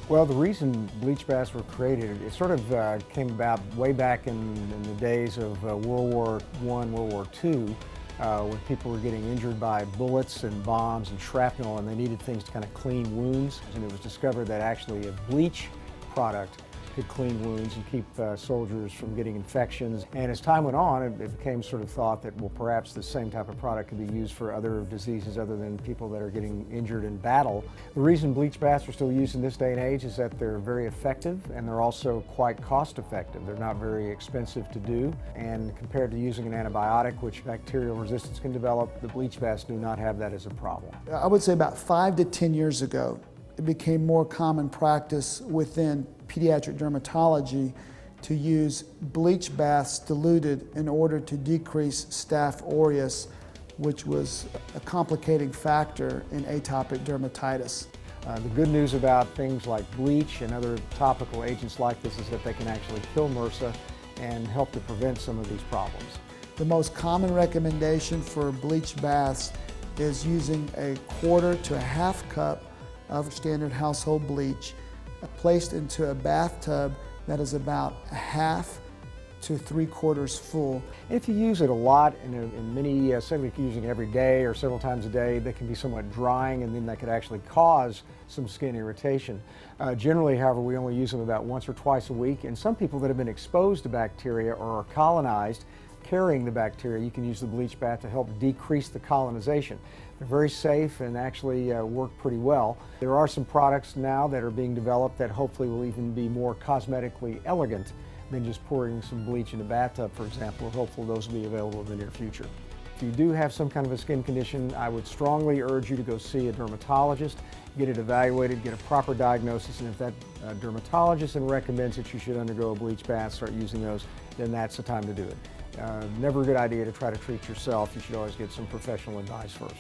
Well, the reason bleach baths were created, it sort of came about way back in the days of World War I, World War II, when people were getting injured by bullets and bombs and shrapnel, and they needed things to kind of clean wounds. And it was discovered that actually a bleach product could clean wounds and keep soldiers from getting infections. And as time went on, it became sort of thought that, well, perhaps the same type of product could be used for other diseases other than people that are getting injured in battle. The reason bleach baths are still used in this day and age is that they're very effective, and they're also quite cost effective. They're not very expensive to do, and compared to using an antibiotic, which bacterial resistance can develop, the bleach baths do not have that as a problem. I would say about 5 to 10 years ago, it became more common practice within pediatric dermatology to use bleach baths diluted in order to decrease Staph aureus, which was a complicating factor in atopic dermatitis. The good news about things like bleach and other topical agents like this is that they can actually kill MRSA and help to prevent some of these problems. The most common recommendation for bleach baths is using a quarter to a half cup of standard household bleach placed into a bathtub that is about a half to 3/4 full. If you use it a lot in many, say like using it every day or several times a day, that can be somewhat drying, and then that could actually cause some skin irritation. Generally, however, we only use them about once or twice a week, and some people that have been exposed to bacteria or are colonized carrying the bacteria, you can use the bleach bath to help decrease the colonization. They're very safe and actually work pretty well. There are some products now that are being developed that hopefully will even be more cosmetically elegant than just pouring some bleach in a bathtub, for example. We're hopeful those will be available in the near future. If you do have some kind of a skin condition, I would strongly urge you to go see a dermatologist, get it evaluated, get a proper diagnosis, and if that dermatologist then recommends that you should undergo a bleach bath, start using those, then that's the time to do it. Never a good idea to try to treat yourself. You should always get some professional advice first.